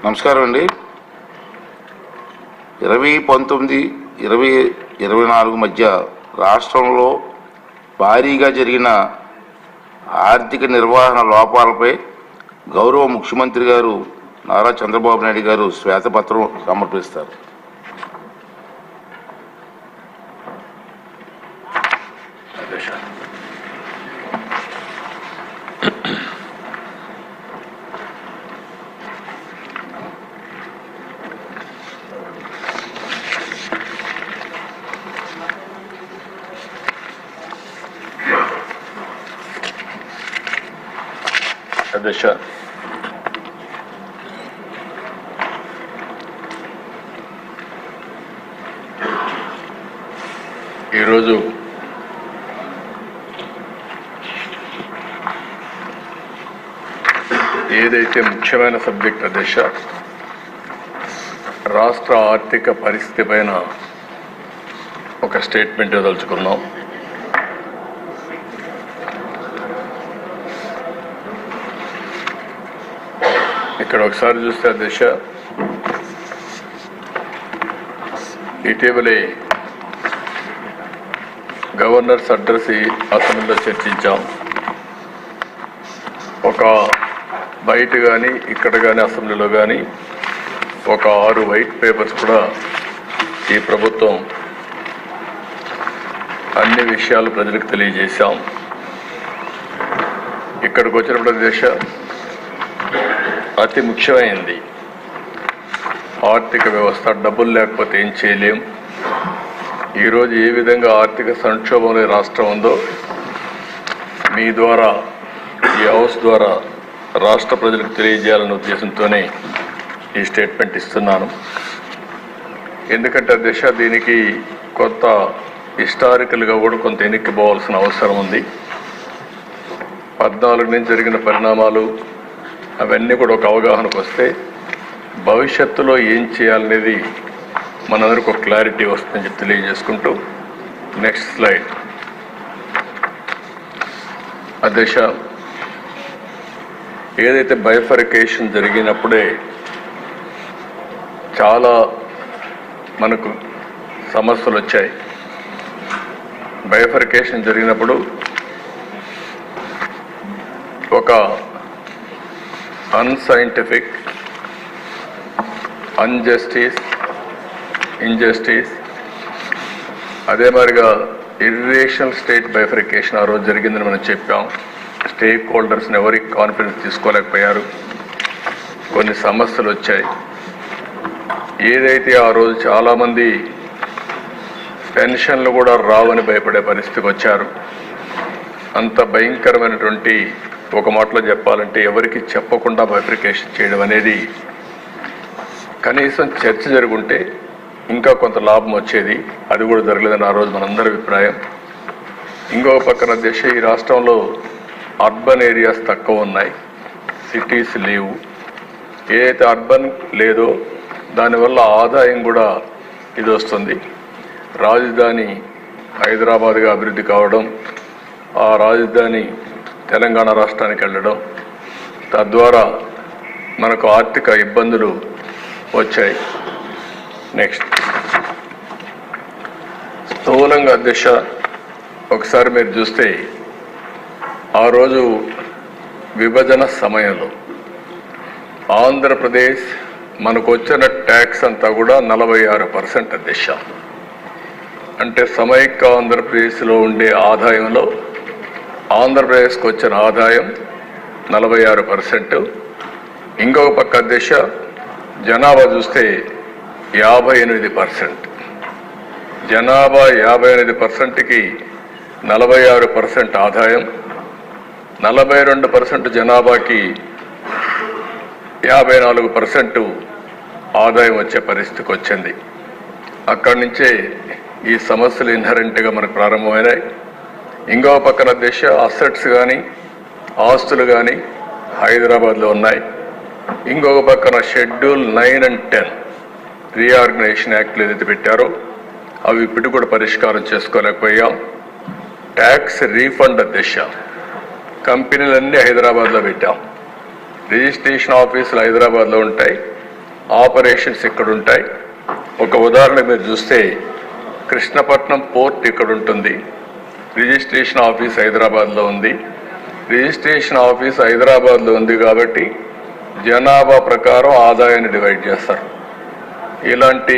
నమస్కారం అండి. 2019-2024 మధ్య రాష్ట్రంలో భారీగా జరిగిన ఆర్థిక నిర్వహణ లోపాలపై గౌరవ ముఖ్యమంత్రి గారు నారా చంద్రబాబు నాయుడు గారు శ్వేతపత్రం సమర్పిస్తారు. అధ్యక్ష, ఈరోజు ఏదైతే ముఖ్యమైన సబ్జెక్ట్ అధ్యక్ష, రాష్ట్ర ఆర్థిక పరిస్థితి పైన ఒక స్టేట్మెంట్ ఇవ్వదలుచుకున్నాం. ఇక్కడ ఒకసారి చూస్తే అధ్యక్ష, ఇటీవలే గవర్నర్స్ అడ్రస్ అసెంబ్లీలో చర్చించాం. ఒక బయట కానీ ఇక్కడ కానీ అసెంబ్లీలో కానీ ఒక 6 వైట్ పేపర్స్ కూడా ఈ ప్రభుత్వం అన్ని విషయాలు ప్రజలకు తెలియజేశాం. ఇక్కడికి వచ్చినప్పుడు అధ్యక్ష, అతి ముఖ్యమైనది ఆర్థిక వ్యవస్థ. డబ్బులు లేకపోతే ఏం చేయలేం. ఈరోజు ఏ విధంగా ఆర్థిక సంక్షోభంలో రాష్ట్రం ఉందో మీ ద్వారా, ఈ హౌస్ ద్వారా రాష్ట్ర ప్రజలకు తెలియజేయాలనే ఉద్దేశంతోనే ఈ స్టేట్మెంట్ ఇస్తున్నాను. ఎందుకంటే అధ్యక్ష, దీనికి కొంత హిస్టారికల్గా కూడా కొంత వెనక్కి పోవాల్సిన అవసరం ఉంది. 14 నుంచి జరిగిన పరిణామాలు అవన్నీ కూడా ఒక అవగాహనకు వస్తే భవిష్యత్తులో ఏం చేయాలనేది మనందరికీ ఒక క్లారిటీ వస్తుందని చెప్పి తెలియజేసుకుంటూ, నెక్స్ట్ స్లైడ్ అధ్యక్ష, ఏదైతే బైఫర్కేషన్ జరిగినప్పుడే చాలా మనకు సమస్యలు వచ్చాయి. బైఫర్కేషన్ జరిగినప్పుడు ఒక అన్సైంటిఫిక్, అన్జస్టిస్, ఇంజస్టిస్, అదే మాదిరిగా ఇర్రేషనల్ స్టేట్ బైఫర్కేషన్ ఆ రోజు జరిగిందని మనం చెప్పాం. స్టేక్ హోల్డర్స్ని ఎవరికి కాన్ఫిడెన్స్ తీసుకోలేకపోయారు. కొన్ని సమస్యలు వచ్చాయి. ఏదైతే ఆ రోజు చాలామంది పెన్షన్లు కూడా రావని భయపడే పరిస్థితికి వచ్చారు. అంత భయంకరమైనటువంటి, ఒక మాటలో చెప్పాలంటే ఎవరికి చెప్పకుండా బైఫర్కేషన్ చేయడం అనేది, కనీసం చర్చ జరుగుంటే ఇంకా కొంత లాభం వచ్చేది. అది కూడా జరగలేదని ఆ రోజు మనందరి అభిప్రాయం. ఇంకో పక్కన దేశ ఈ రాష్ట్రంలో అర్బన్ ఏరియాస్ తక్కువ ఉన్నాయి, సిటీస్ లేవు. ఏదైతే అర్బన్ లేదో దానివల్ల ఆదాయం కూడా ఇది వస్తుంది. రాజధాని హైదరాబాద్గా అభివృద్ధి కావడం, ఆ రాజధాని తెలంగాణ రాష్ట్రానికి వెళ్ళడం, తద్వారా మనకు ఆర్థిక ఇబ్బందులు వచ్చాయి. నెక్స్ట్ స్థూలంగా అధ్యక్ష, ఒకసారి మీరు చూస్తే ఆ రోజు విభజన సమయంలో ఆంధ్రప్రదేశ్ మనకు వచ్చిన ట్యాక్స్ అంతా కూడా 46% అధ్యక్ష. అంటే సమైక్య ఆంధ్రప్రదేశ్లో ఉండే ఆదాయంలో ఆంధ్రప్రదేశ్కి వచ్చిన ఆదాయం 46%. ఇంకొక పక్క అధ్యక్ష, జనాభా చూస్తే 58%. జనాభా 58%కి 46% ఆదాయం, 42% జనాభాకి 54% ఆదాయం వచ్చే పరిస్థితికి వచ్చింది. అక్కడి నుంచే ఈ సమస్యలు ఇన్హరెంట్గా మనకు ప్రారంభమైనాయి. ఇంకో పక్కన దేశ అసెట్స్ కానీ ఆస్తులు కానీ హైదరాబాద్లో ఉన్నాయి. ఇంకొక పక్కన షెడ్యూల్ 9 and 10 రీఆర్గనైజేషన్ యాక్ట్లు ఏదైతే పెట్టారో అవి ఇప్పుడు కూడా పరిష్కారం చేసుకోలేకపోయాం. ట్యాక్స్ రీఫండ్ దిశ కంపెనీలన్నీ హైదరాబాద్లో పెట్టాం. రిజిస్ట్రేషన్ ఆఫీసులు హైదరాబాద్లో ఉంటాయి, ఆపరేషన్స్ ఇక్కడ ఉంటాయి. ఒక ఉదాహరణ మీరు చూస్తే కృష్ణపట్నం పోర్ట్ ఇక్కడ ఉంటుంది, రిజిస్ట్రేషన్ ఆఫీస్ హైదరాబాద్లో ఉంది. రిజిస్ట్రేషన్ ఆఫీస్ హైదరాబాద్లో ఉంది కాబట్టి జనాభా ప్రకారం ఆదాయాన్ని డివైడ్ చేస్తారు. ఇలాంటి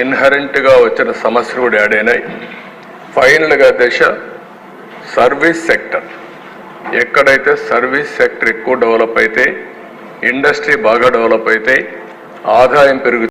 ఇన్హరెంట్గా వచ్చిన సమస్యలు కూడా యాడ్ అయినాయి. ఫైనల్గా దశ సర్వీస్ సెక్టర్. ఎక్కడైతే సర్వీస్ సెక్టర్ ఎక్కువ డెవలప్ అయితే, ఇండస్ట్రీ బాగా డెవలప్ అయితే ఆదాయం పెరుగుతుంది.